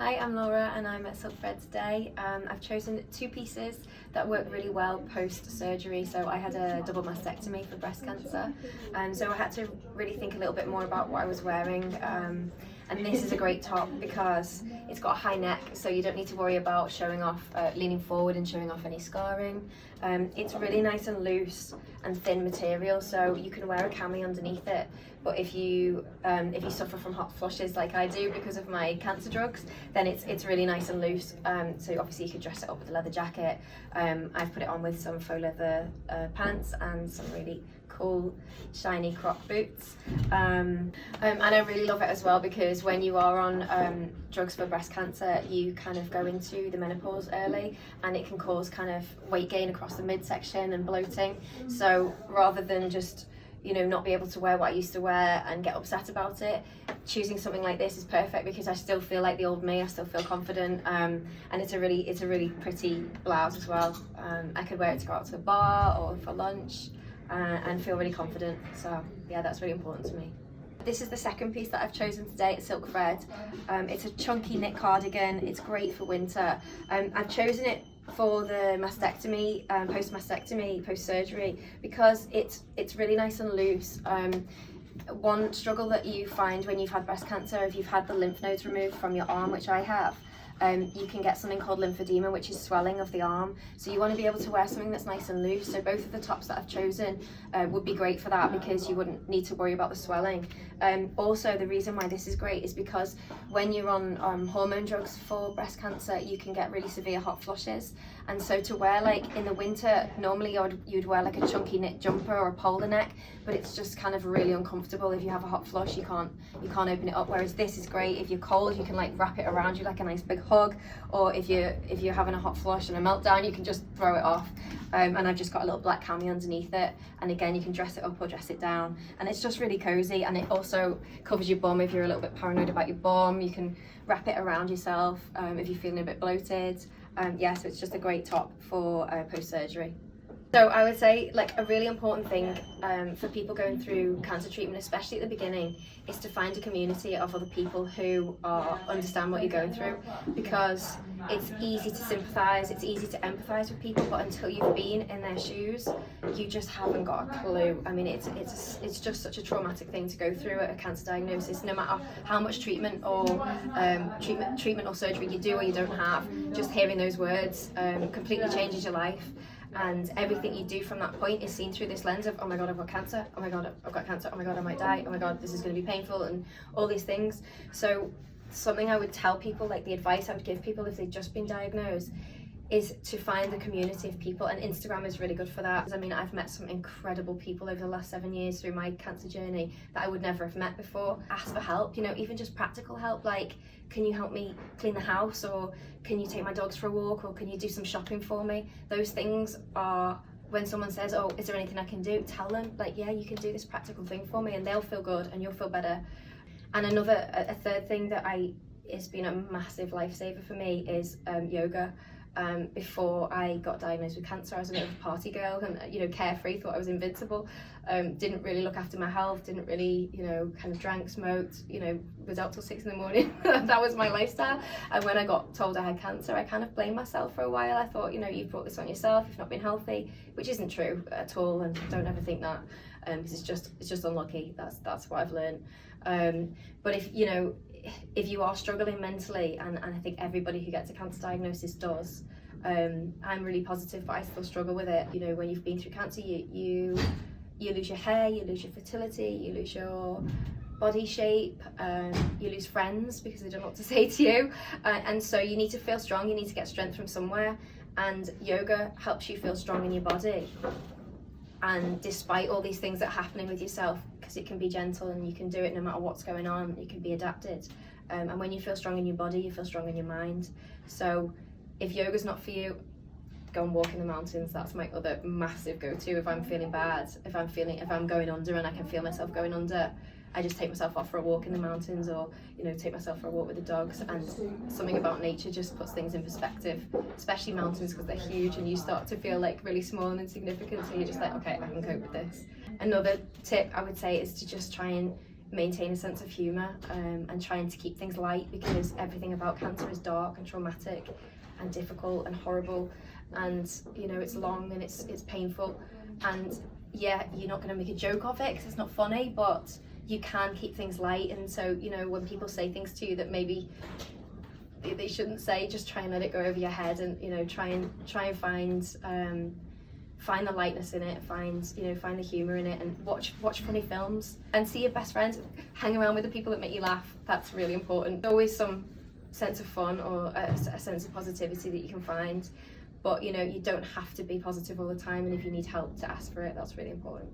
Hi, I'm Laura and I'm at SilkFred today. I've chosen two pieces that work really well post-surgery. So I had a double mastectomy for breast cancer, and so I had to really think a little bit more about what I was wearing. And this is a great top because it's got a high neck, so you don't need to worry about showing off, leaning forward and showing off any scarring. It's really nice and loose and thin material, so you can wear a cami underneath it. But if you suffer from hot flushes like I do because of my cancer drugs, then it's really nice and loose. So obviously you could dress it up with a leather jacket. I've put it on with some faux leather pants and some really cool shiny croc boots. And I really love it as well because when you are on drugs for breast cancer, you kind of go into the menopause early, and it can cause kind of weight gain across the midsection and bloating. So rather than just not be able to wear what I used to wear and get upset about it, choosing something like this is perfect because I still feel like the old me. I still feel confident, and it's a really pretty blouse as well. I could wear it to go out to the bar or for lunch and feel really confident. So yeah, that's really important to me. This is the second piece that I've chosen today at SilkFred. It's a chunky knit cardigan. It's great for winter. I've chosen it for the mastectomy, post-mastectomy, post-surgery, because it's really nice and loose. One struggle that you find when you've had breast cancer, if you've had the lymph nodes removed from your arm, which I have, you can get something called lymphedema, which is swelling of the arm. So you want to be able to wear something that's nice and loose. So both of the tops that I've chosen would be great for that because you wouldn't need to worry about the swelling. Also, the reason why this is great is because when you're on hormone drugs for breast cancer, you can get really severe hot flushes. And so to wear, like in the winter, normally you'd wear like a chunky knit jumper or a polar neck, but it's just kind of really uncomfortable. If you have a hot flush, you can't open it up. Whereas this is great. If you're cold, you can like wrap it around you like a nice big hug, or if you're having a hot flush and a meltdown, you can just throw it off. And I've just got a little black cami underneath it, and again you can dress it up or dress it down, and it's just really cozy. And it also covers your bum if you're a little bit paranoid about your bum. You can wrap it around yourself if you're feeling a bit bloated. Yeah, so it's just a great top for post-surgery. So I would say like a really important thing for people going through cancer treatment, especially at the beginning, is to find a community of other people who understand what you're going through, because it's easy to sympathise, it's easy to empathise with people, but until you've been in their shoes, you just haven't got a clue. I mean, it's just such a traumatic thing to go through at a cancer diagnosis. No matter how much treatment or surgery you do or you don't have, just hearing those words completely changes your life. And everything you do from that point is seen through this lens of, oh my god, I've got cancer, oh my god, I've got cancer, oh my god, I might die, oh my god, this is going to be painful, and all these things. So something I would tell people, like the advice I would give people if they've just been diagnosed, is to find a community of people, and Instagram is really good for that. I mean, I've met some incredible people over the last 7 years through my cancer journey that I would never have met before. Ask for help, even just practical help, like, can you help me clean the house, or can you take my dogs for a walk, or can you do some shopping for me? Those things are, when someone says, oh, is there anything I can do, tell them, like, yeah, you can do this practical thing for me, and they'll feel good and you'll feel better. And a third thing that it's been a massive lifesaver for me is yoga. Before I got diagnosed with cancer, I was a bit of a party girl and carefree, thought I was invincible, didn't really look after my health, didn't really kind of drank, smoked, was out till 6 in the morning. That was my lifestyle. And when I got told I had cancer, I kind of blamed myself for a while. I thought, you've brought this on yourself, you've not been healthy, which isn't true at all, and don't ever think that, because it's just unlucky. That's what I've learned. But if you are struggling mentally, and I think everybody who gets a cancer diagnosis does, I'm really positive, but I still struggle with it. When you've been through cancer, you lose your hair, you lose your fertility, you lose your body shape, you lose friends because they don't know what to say to you, and so you need to feel strong, you need to get strength from somewhere, and yoga helps you feel strong in your body. And despite all these things that are happening with yourself, because it can be gentle and you can do it no matter what's going on, you can be adapted. And when you feel strong in your body, you feel strong in your mind. So if yoga's not for you, go and walk in the mountains. That's my other massive go-to. If I'm feeling bad, if I'm going under and I can feel myself going under, I just take myself off for a walk in the mountains, or take myself for a walk with the dogs. And something about nature just puts things in perspective, especially mountains, because they're huge and you start to feel like really small and insignificant, so you're just like, okay, I can cope with this. Another tip I would say is to just try and maintain a sense of humour, and trying to keep things light, because everything about cancer is dark and traumatic and difficult and horrible, and you know, it's long and it's painful, and yeah, you're not going to make a joke of it because it's not funny, but you can keep things light. And so, you know, when people say things to you that maybe they shouldn't say, just try and let it go over your head, and you know, try and find the lightness in it, find the humour in it, and watch funny films, and see your best friends, hang around with the people that make you laugh. That's really important. There's always some sense of fun or a sense of positivity that you can find, but you know, you don't have to be positive all the time, and if you need help, to ask for it. That's really important.